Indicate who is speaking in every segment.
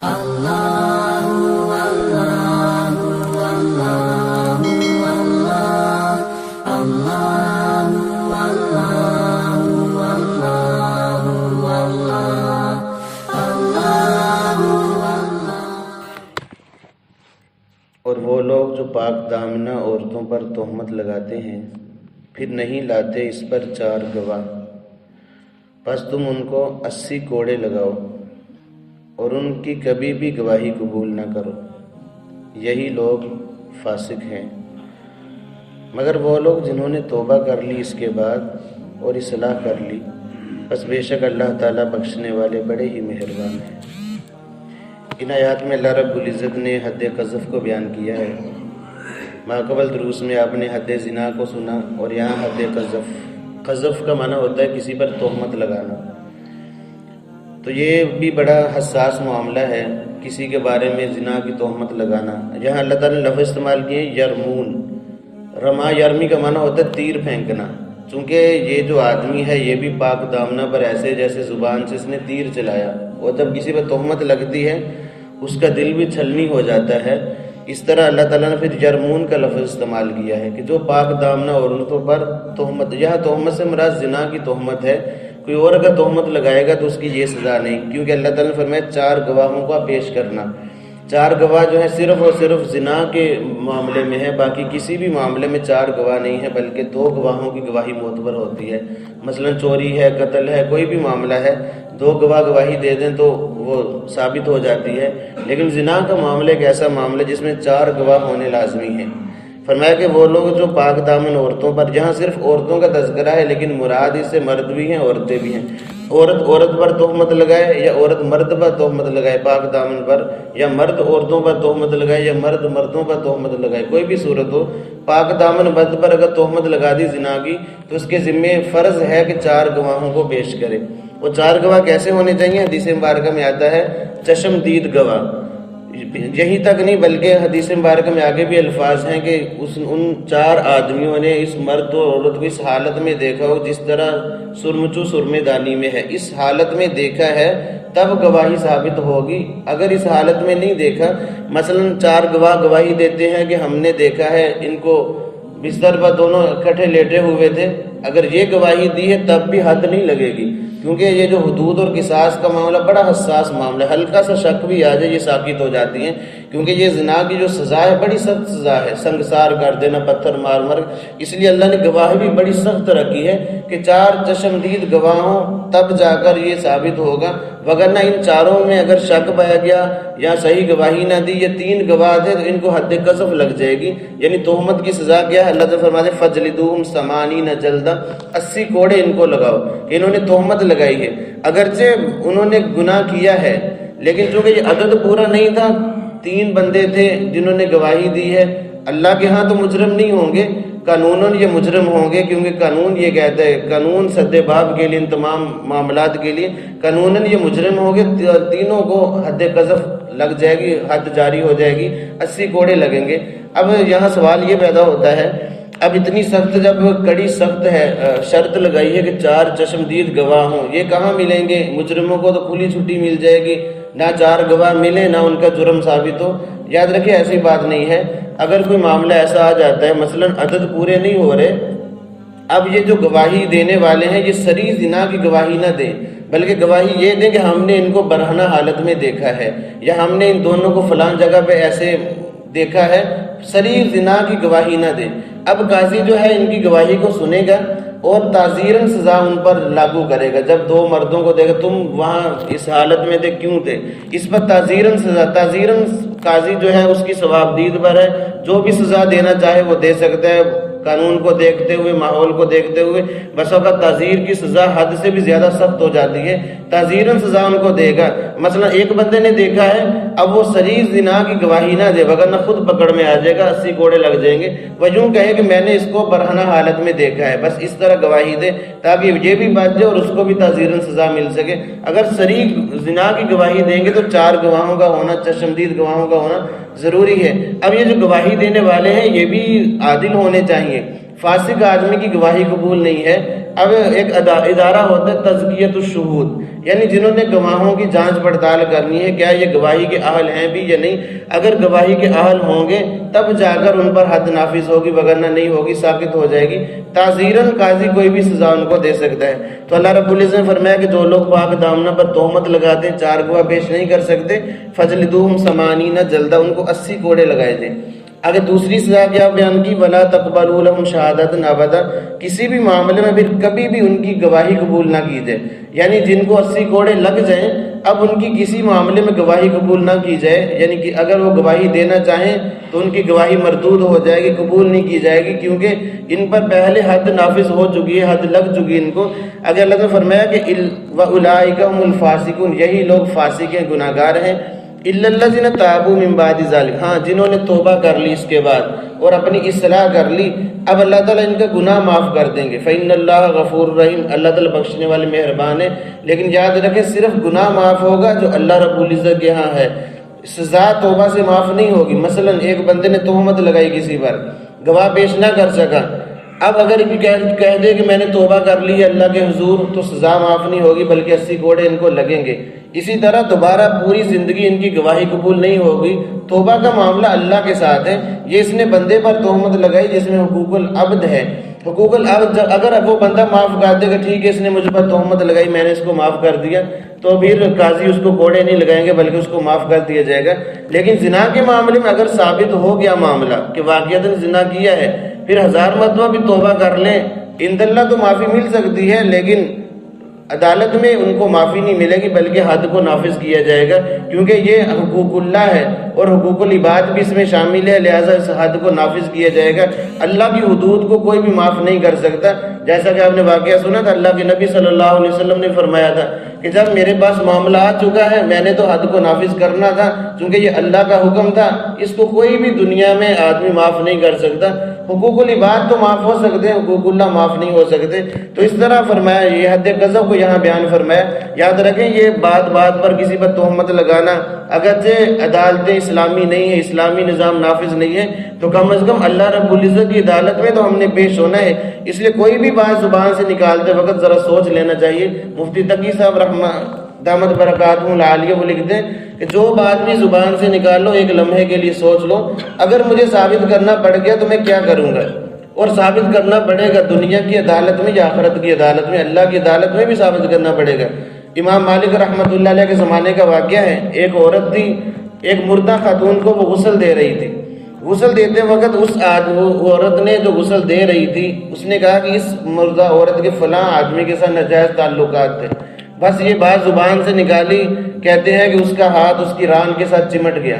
Speaker 1: اور وہ لوگ جو پاک دامنہ عورتوں پر تہمت لگاتے ہیں پھر نہیں لاتے اس پر 4 گواہ، پس تم ان کو 80 کوڑے لگاؤ اور ان کی کبھی بھی گواہی قبول نہ کرو، یہی لوگ فاسق ہیں۔ مگر وہ لوگ جنہوں نے توبہ کر لی اس کے بعد اور اصلاح کر لی، بس بے شک اللہ تعالیٰ بخشنے والے بڑے ہی مہربان ہیں۔ ان آیات میں اللہ رب العزت نے حد قذف کو بیان کیا ہے۔ ماقبل دروس میں آپ نے حد زنا کو سنا، اور یہاں حد قذف۔ قذف کا معنی ہوتا ہے کسی پر تہمت لگانا، تو یہ بھی بڑا حساس معاملہ ہے، کسی کے بارے میں زنا کی تہمت لگانا۔ یہاں اللہ تعالیٰ نے لفظ استعمال کیے یرمون۔ رما یرمی کا معنی ہوتا ہے تیر پھینکنا، چونکہ یہ جو آدمی ہے یہ بھی پاک دامنہ پر ایسے جیسے زبان سے اس نے تیر چلایا، اور جب کسی پر تہمت لگتی ہے اس کا دل بھی چھلنی ہو جاتا ہے۔ اس طرح اللہ تعالیٰ نے پھر یرمون کا لفظ استعمال کیا ہے کہ جو پاک دامنہ عورتوں پر تہمت، یہاں تہمت سے مراد زنا کی تہمت ہے۔ کوئی اور اگر تہمت لگائے گا تو اس کی یہ سزا نہیں، کیونکہ اللہ تعالیٰ نے فرمایا 4 گواہوں کا پیش کرنا۔ 4 گواہ جو ہے صرف اور صرف زنا کے معاملے میں ہے، باقی کسی بھی معاملے میں 4 گواہ نہیں ہے، بلکہ 2 گواہوں کی گواہی معتبر ہوتی ہے۔ مثلا چوری ہے، قتل ہے، کوئی بھی معاملہ ہے، 2 گواہ گواہی دے دیں تو وہ ثابت ہو جاتی ہے۔ لیکن زنا کا معاملہ ایک ایسا معاملہ جس میں 4 گواہ ہونے لازمی ہیں۔ فرمایا کہ وہ لوگ جو پاک دامن عورتوں پر، جہاں صرف عورتوں کا تذکرہ ہے لیکن مراد اس سے مرد بھی ہیں عورتیں بھی ہیں۔ عورت پر تہمت لگائے یا عورت مرد پر تہمت لگائے پاک دامن پر، یا مرد عورتوں پر تہمت لگائے یا مرد مردوں پر تہمت لگائے، کوئی بھی صورت ہو، پاک دامن مرد پر اگر تہمت لگا دی زنا کی تو اس کے ذمے فرض ہے کہ 4 گواہوں کو پیش کرے۔ وہ 4 گواہ کیسے ہونے چاہیے؟ حدیث مبارکہ میں آتا ہے چشم دید گواہ۔ یہی تک نہیں بلکہ حدیث مبارکہ میں آگے بھی الفاظ ہیں کہ ان 4 آدمیوں نے اس مرد اور عورت کو اس حالت میں دیکھا ہو جس طرح سرمچو سرمے دانی میں ہے، اس حالت میں دیکھا ہے تب گواہی ثابت ہوگی۔ اگر اس حالت میں نہیں دیکھا، مثلا 4 گواہ گواہی دیتے ہیں کہ ہم نے دیکھا ہے ان کو بستر پر دونوں اکٹھے لیٹے ہوئے تھے، اگر یہ گواہی دی ہے تب بھی حد نہیں لگے گی، کیونکہ یہ جو حدود اور قصاص کا معاملہ بڑا حساس معاملہ ہے، ہلکا سا شک بھی آ جائے یہ ساقط ہو جاتی ہیں، کیونکہ یہ زنا کی جو سزا ہے بڑی سخت سزا ہے، سنگسار کر دینا، پتھر مار مر۔ اس لیے اللہ نے گواہی بھی بڑی سخت رکھی ہے کہ 4 چشمدید گواہ ہوں تب جا کر یہ ثابت ہوگا، وگرنہ ان 4 میں اگر شک پایا گیا یا صحیح گواہی نہ دی، یہ 3 گواہ تھے تو ان کو حد قذف لگ جائے گی۔ یعنی تہمت کی سزا کیا ہے؟ اللہ تعالیٰ فرماتے ہیں فجلدوہم 80 جلدہ، 80 کوڑے ان کو لگاؤ، انہوں نے تہمت لگائی ہے۔ اگرچہ انہوں نے گناہ کیا ہے لیکن چونکہ یہ عدد پورا نہیں تھا، 3 بندے تھے جنہوں نے گواہی دی ہے، اللہ کے ہاں تو مجرم نہیں ہوں گے، قانوناً یہ مجرم ہوں گے، کیونکہ قانون یہ کہتا ہے، قانون سد باب کے لیے، ان تمام معاملات کے لیے قانوناً یہ مجرم ہوں گے، تینوں کو حد قذف لگ جائے گی، حد جاری ہو جائے گی، 80 کوڑے لگیں گے۔ اب یہاں سوال یہ پیدا ہوتا ہے، اب اتنی سخت جب کڑی سخت ہے، شرط لگائی ہے کہ 4 چشمدید گواہ ہوں، یہ کہاں ملیں گے؟ مجرموں کو تو کھلی چھٹی مل جائے گی، نہ 4 گواہ ملے نہ ان کا جرم ثابت ہو۔ یاد رکھیں ایسی بات نہیں ہے، اگر کوئی معاملہ ایسا آ جاتا ہے مثلا عدد پورے نہیں ہو رہے، اب یہ جو گواہی دینے والے ہیں یہ صریح زنا کی گواہی نہ دیں، بلکہ گواہی یہ دیں کہ ہم نے ان کو برہنہ حالت میں دیکھا ہے، یا ہم نے ان دونوں کو فلان جگہ پہ ایسے دیکھا ہے، صریح زنا کی گواہی نہ دیں۔ اب قاضی جو ہے ان کی گواہی کو سنے گا اور تعزیراً سزا ان پر لاگو کرے گا۔ جب 2 مردوں کو دیکھا تم وہاں اس حالت میں تھے کیوں تھے، اس پر تعزیراً سزا، تعزیراً قاضی جو ہے اس کی ثوابدید پر ہے، جو بھی سزا دینا چاہے وہ دے سکتا ہے، قانون کو دیکھتے ہوئے، ماحول کو دیکھتے ہوئے۔ بس اوقات تعزیر کی سزا حد سے بھی زیادہ سخت ہو جاتی ہے، تعزیراً سزا ان کو دے گا۔ مثلا ایک بندے نے دیکھا ہے، اب وہ صریح زنا کی گواہی نہ دے، وگرنہ خود پکڑ میں آ جائے گا، 80 کوڑے لگ جائیں گے۔ وہ یوں کہے کہ میں نے اس کو برہنہ حالت میں دیکھا ہے، بس اس طرح گواہی دے تاکہ یہ بھی بچ جائے اور اس کو بھی تعزیراً سزا مل سکے۔ اگر صریح زنا کی گواہی دیں گے تو 4 گواہوں کا ہونا، چشمدید گواہوں کا ہونا ضروری ہے۔ اب یہ جو گواہی دینے والے ہیں یہ بھی عادل ہونے چاہیے، فاسق آدمی کی گواہی قبول نہیں ہے۔ اب ایک ادارہ ہوتا ہے تزکیت الشہود، یعنی جنہوں نے گواہوں کی جانچ پڑتال کرنی ہے، کیا یہ گواہی کے اہل ہیں بھی یا نہیں، اگر گواہی کے اہل ہوں گے تب جا کر ان پر حد نافذ ہوگی، وگرنہ نہیں ہوگی، ساقط ہو جائے گی۔ تعزیراً قاضی کوئی بھی سزا ان کو دے سکتا ہے۔ تو اللہ رب العزت نے فرمایا کہ جو لوگ پاک دامنہ پر تہمت لگاتے ہیں، 4 گواہ پیش نہیں کر سکتے، فجلدوہم 80 جلدہ، ان کو 80 کوڑے لگائے تھے۔ اگر دوسری سزا کیا بیان کی، ولا تقبلوا لهم شہادۃ ابدا، کسی بھی معاملے میں پھر کبھی بھی ان کی گواہی قبول نہ کی جائے، یعنی جن کو 80 کوڑے لگ جائیں اب ان کی کسی معاملے میں گواہی قبول نہ کی جائے، یعنی کہ اگر وہ گواہی دینا چاہیں تو ان کی گواہی مردود ہو جائے گی، قبول نہیں کی جائے گی، کیونکہ ان پر پہلے حد نافذ ہو چکی ہے، حد لگ چکی ہے ان کو۔ اگر اللہ نے فرمایا کہ وَأُولَٰئِكَ هُمُ الْفَاسِقُونَ، یہی لوگ فاسق ہیں، گناہ گار ہیں، إِلَّا الَّذِينَ تَابُوا مِن بَعْدِ ذَلِكَ، ہاں جنہوں نے توبہ کر لی اس کے بعد اور اپنی اصلاح کر لی، اب اللہ تعالیٰ ان کا گناہ معاف کر دیں گے۔ فَإِنَّ اللَّهَ غَفُورٌ رَحِيمٌ، اللہ تعالیٰ بخشنے والے مہربان ہے۔ لیکن یاد رکھیں صرف گناہ معاف ہوگا جو اللہ رب العزت کے ہاں ہے، سزا توبہ سے معاف نہیں ہوگی۔ مثلا ایک بندے نے تہمت لگائی کسی پر، گواہ پیش نہ کر سکا، اب اگر کہہ دے کہ میں نے توبہ کر لی ہے اللہ کے حضور، تو سزا معاف نہیں ہوگی بلکہ 80 کوڑے ان کو لگیں گے۔ اسی طرح دوبارہ پوری زندگی ان کی گواہی قبول نہیں ہوگی۔ توبہ کا معاملہ اللہ کے ساتھ ہے، یہ اس نے بندے پر تہمت لگائی جس میں حقوق العبد ہے۔ حقوق العبد اگر وہ بندہ معاف کر دے گا، ٹھیک ہے اس نے مجھ پر تہمت لگائی، میں نے اس کو معاف کر دیا، تو پھر قاضی اس کو کوڑے نہیں لگائیں گے بلکہ اس کو معاف کر دیا جائے گا۔ لیکن زنا کے معاملے میں اگر ثابت ہو گیا معاملہ کہ واقعتاً زنا کیا ہے، پھر 1000 مرتبہ بھی توبہ کر لیں، عند اللہ تو معافی مل سکتی ہے، لیکن عدالت میں ان کو معافی نہیں ملے گی بلکہ حد کو نافذ کیا جائے گا، کیونکہ یہ حقوق اللہ ہے اور حقوق العباد بھی اس میں شامل ہے، لہذا اس حد کو نافذ کیا جائے گا۔ اللہ کی حدود کو کوئی بھی معاف نہیں کر سکتا، جیسا کہ آپ نے واقعہ سنا تھا، اللہ کے نبی صلی اللہ علیہ وسلم نے فرمایا تھا کہ جب میرے پاس معاملہ آ چکا ہے میں نے تو حد کو نافذ کرنا تھا، چونکہ یہ اللہ کا حکم تھا، اس کو کوئی بھی دنیا میں آدمی معاف نہیں کر سکتا۔ حقوق العباد تو معاف ہو سکتے ہیں، حقوق اللہ معاف نہیں ہو سکتے۔ تو اس طرح فرمایا، یہ حد قذف کو یہاں بیان فرمایا۔ یاد رکھیں یہ بات پر کسی پر تہمت لگانا، اگرچہ عدالتیں اسلامی نہیں ہیں، اسلامی نظام نافذ نہیں ہے، تو کم از کم اللہ رب العزت کی عدالت میں تو ہم نے پیش ہونا ہے، اس لیے کوئی بھی بات زبان سے نکالتے وقت ذرا سوچ لینا چاہیے۔ مفتی تقی صاحب رحمہ دامت برکاتہ العالیہ وہ لکھتے ہیں کہ جو بات بھی زبان سے نکالو ایک لمحے کے لیے سوچ لو، اگر مجھے ثابت کرنا پڑ گیا تو میں کیا کروں گا، اور ثابت کرنا پڑے گا دنیا کی عدالت میں یا آخرت کی عدالت میں، اللہ کی عدالت میں بھی ثابت کرنا پڑے گا۔ امام مالک رحمۃ اللہ علیہ کے زمانے کا واقعہ ہے، ایک عورت تھی، ایک مردہ خاتون کو وہ غسل دے رہی تھی، غسل دیتے وقت اس عورت نے جو غسل دے رہی تھی اس نے کہا کہ اس مردہ عورت کے فلاں آدمی کے ساتھ ناجائز تعلقات تھے، بس یہ بات زبان سے نکالی، کہتے ہیں کہ اس کا ہاتھ اس کی ران کے ساتھ چمٹ گیا۔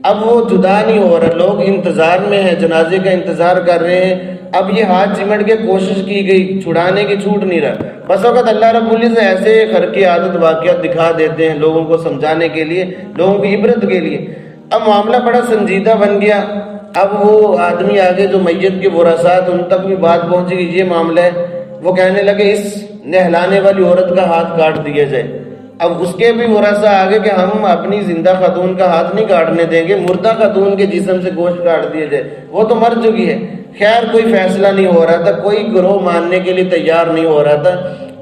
Speaker 1: اب وہ جدا نہیں ہو رہا، لوگ انتظار میں ہیں، جنازے کا انتظار کر رہے ہیں، اب یہ ہاتھ چمٹ کے کوشش کی گئی، چھڑانے کی چھوٹ نہیں رہا۔ بس وقت اللہ رب العزت ایسے خرق عادت واقعات دکھا دیتے ہیں لوگوں کو سمجھانے کے لیے، لوگوں کی عبرت کے لیے۔ اب معاملہ بڑا سنجیدہ بن گیا، اب وہ آدمی آگے جو میت کے ورثاء ان تک بھی بات پہنچی کہ یہ معاملہ ہے، وہ کہنے لگے اس نہلانے والی عورت کا ہاتھ کاٹ دیا جائے۔ اب اس کے بھی ورثاء آگے کہ ہم اپنی زندہ خاتون کا ہاتھ نہیں کاٹنے دیں گے، مردہ خاتون کے جسم سے گوشت کاٹ دیا جائے، وہ تو مر چکی ہے۔ خیر کوئی فیصلہ نہیں ہو رہا تھا، کوئی گروہ ماننے کے لیے تیار نہیں ہو رہا تھا،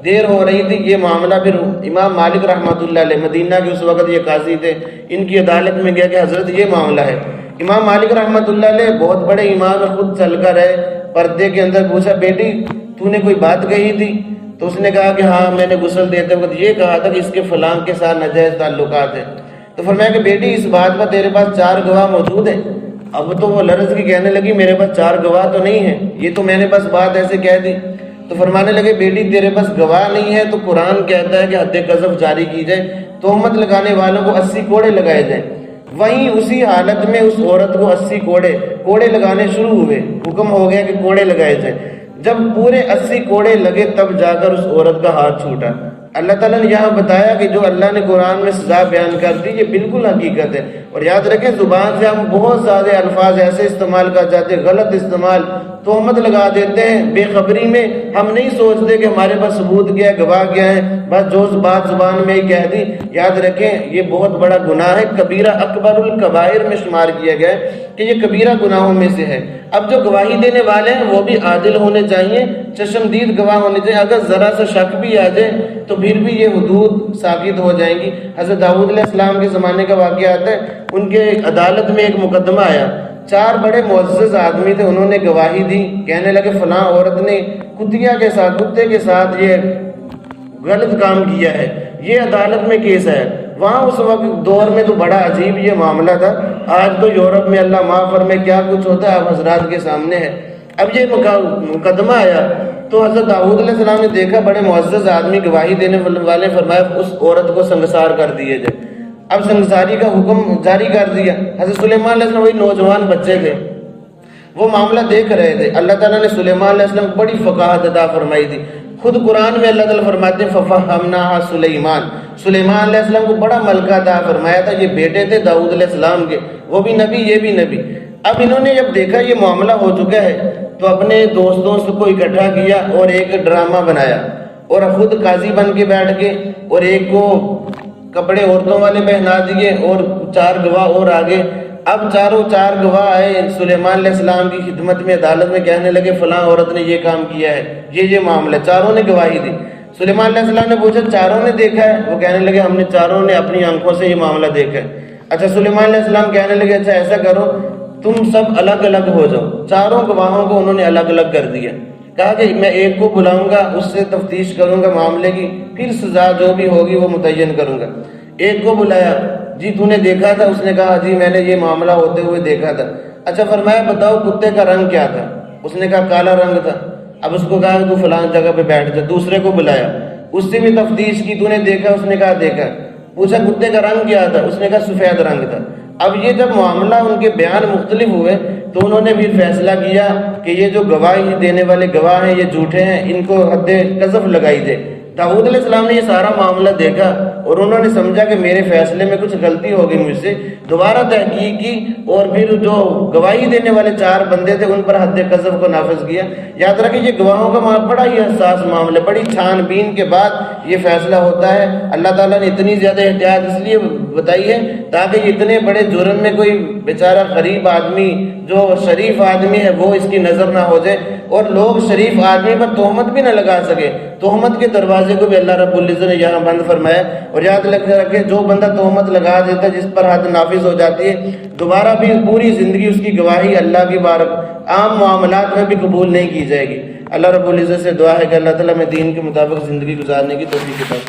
Speaker 1: دیر ہو رہی تھی۔ یہ معاملہ پھر امام مالک رحمۃ اللہ علیہ، مدینہ کے اس وقت یہ قاضی تھے، ان کی عدالت میں گیا کہ حضرت یہ معاملہ ہے۔ امام مالک رحمۃ اللہ علیہ بہت بڑے امام خود چل کر ہے، پردے کے اندر پوچھا بیٹی تو نے کوئی بات کہی تھی؟ تو اس نے کہا کہ ہاں میں نے غسل دیتے وقت یہ کہا تھا کہ اس کے فلاں کے ساتھ ناجائز تعلقات ہیں۔ تو فرمایا کہ بیٹی اس بات پر تیرے پاس 4 گواہ موجود ہیں؟ اب تو وہ لرز کی کہنے لگی میرے پاس 4 گواہ تو نہیں ہیں، یہ تو میں نے بس بات ایسے کہہ دی۔ تو فرمانے لگے بیٹی تیرے پاس گواہ نہیں ہے تو قرآن کہتا ہے کہ حد قذف جاری کی جائے، تہمت لگانے والوں کو 80 کوڑے لگائے جائیں۔ وہیں اسی حالت میں اس عورت کو 80 کوڑے لگانے شروع ہوئے، حکم ہو گیا کہ کوڑے لگائے جائیں۔ جب پورے 80 کوڑے لگے تب جا کر اس عورت کا ہاتھ چھوٹا، اللہ تعالیٰ نے یہاں بتایا کہ جو اللہ نے قرآن میں سزا بیان کر دی یہ بالکل حقیقت ہے. اور یاد رکھیں زبان سے ہم بہت زیادہ الفاظ ایسے استعمال کر جاتے ہیں، غلط استعمال، تہمت لگا دیتے ہیں بے خبری میں. ہم نہیں سوچتے کہ ہمارے پاس ثبوت کیا ہے، گواہ کیا ہے، بس جو بات زبان میں ہی کہہ دی. یاد رکھیں یہ بہت بڑا گناہ ہے، کبیرہ اکبر الکبائر میں شمار کیا گیا ہے کہ یہ کبیرہ گناہوں میں سے ہے. اب جو گواہی دینے والے ہیں وہ بھی عادل ہونے چاہیے، چشمدید گواہ ہونے چاہیے. اگر ذرا سا شک بھی آ جائے تو پھر بھی یہ حدود ثابت ہو جائیں گی. حضرت داؤد علیہ السلام کے زمانے کا واقعہ آتا ہے، ان کے عدالت میں ایک مقدمہ آیا. 4 بڑے معزز آدمی تھے، انہوں نے گواہی دی، کہنے لگے فلاں عورت نے کتے کے ساتھ یہ غلط کام کیا ہے، یہ عدالت میں کیس ہے. وہاں اس وقت دور میں تو بڑا عجیب یہ معاملہ تھا. آج تو یورپ میں اللہ معاف فرمائے کیا کچھ ہوتا ہے آپ حضرات کے سامنے ہے. اب یہ مقدمہ آیا تو حضرت داؤد علیہ السلام نے دیکھا بڑے معزز آدمی گواہی دینے والے، فرمایا اس عورت کو سنگسار کر دیے جائے. اب سنگساری کا حکم جاری کر دیا. حضرت سلیمان علیہ السلام وہی نوجوان بچے تھے، وہ معاملہ دیکھ رہے تھے. اللہ تعالیٰ نے سلیمان علیہ السلام کو بڑی فقاہت عطا فرمائی تھی. خود قرآن میں اللہ تعالیٰ فرماتے ہیں فَفَهَّمْنَاهَا سلیمان علیہ السلام کو بڑا ملکہ عطا فرمایا تھا. یہ بیٹے تھے داؤد علیہ السلام کے، وہ بھی نبی یہ بھی نبی. اب انہوں نے جب دیکھا یہ معاملہ ہو چکا ہے تو اپنے دوستوں کو اکٹھا کیا اور ایک ڈرامہ بنایا اور خود قاضی بن کے بیٹھ کے، اور ایک کو کپڑے عورتوں والے پہنا دیے اور 4 گواہ اور آگے. اب 4 گواہ آئے سلیمان علیہ السلام کی خدمت میں، عدالت میں، کہنے لگے فلاں عورت نے یہ کام کیا ہے، یہ معاملہ. چاروں نے گواہی دی. سلیمان علیہ السلام نے پوچھا چاروں نے دیکھا ہے؟ وہ کہنے لگے ہم نے چاروں نے اپنی آنکھوں سے یہ معاملہ دیکھا ہے. اچھا سلیمان علیہ السلام کہنے لگے اچھا ایسا کرو تم سب الگ الگ ہو جاؤ. چاروں گواہوں کو انہوں نے الگ الگ کر دیا. کہا کہ میں ایک کو بلاؤں گا، اس سے تفتیش کروں گا معاملے کی، پھر سزا جو بھی ہوگی وہ متعین کروں گا. ایک کو بلایا، جی تو نے دیکھا تھا؟ اس نے کہا جی میں نے یہ معاملہ ہوتے ہوئے دیکھا تھا. اچھا فرمایا بتاؤ کتے کا رنگ کیا تھا؟ اس نے کہا کالا رنگ تھا. اب اس کو کہا کہ تو فلاں جگہ پہ بیٹھ جا. دوسرے کو بلایا، اس سے بھی تفتیش کی، تو نے دیکھا؟ اس نے کہا دیکھا. پوچھا کتے کا رنگ کیا تھا؟ اس نے کہا سفید رنگ تھا. اب یہ جب معاملہ ان کے بیان مختلف ہوئے تو انہوں نے بھی فیصلہ کیا کہ یہ جو گواہی دینے والے گواہ ہیں یہ جھوٹے ہیں، ان کو حد قذف لگائی دے. داؤد علیہ السلام نے یہ سارا معاملہ دیکھا اور انہوں نے سمجھا کہ میرے فیصلے میں کچھ غلطی ہو گئی مجھ سے. دوبارہ تحقیق کی اور پھر جو گواہی دینے والے 4 بندے تھے ان پر حد قذف کو نافذ کیا. یاد رکھیں یہ گواہوں کا بڑا ہی حساس معاملہ، بڑی چھان بین کے بعد یہ فیصلہ ہوتا ہے. اللہ تعالیٰ نے اتنی زیادہ احتیاط اس لیے بتائی ہے تاکہ اتنے بڑے جرم میں کوئی بیچارہ غریب آدمی جو شریف آدمی ہے وہ اس کی نظر نہ ہو جائے اور لوگ شریف آدمی پر تہمت بھی نہ لگا سکے. تہمت کے دروازے کو بھی اللہ رب العزت نے یہاں بند فرمایا. اور یاد رکھے جو بندہ تہمت لگا دیتا ہے، جس پر حد نافذ ہو جاتی ہے، دوبارہ بھی پوری زندگی اس کی گواہی اللہ کی عام معاملات میں بھی قبول نہیں کی جائے گی. اللہ رب العزت سے دعا ہے کہ اللہ تعالیٰ میں دین کے مطابق زندگی گزارنے کی توفیق عطا فرمائے.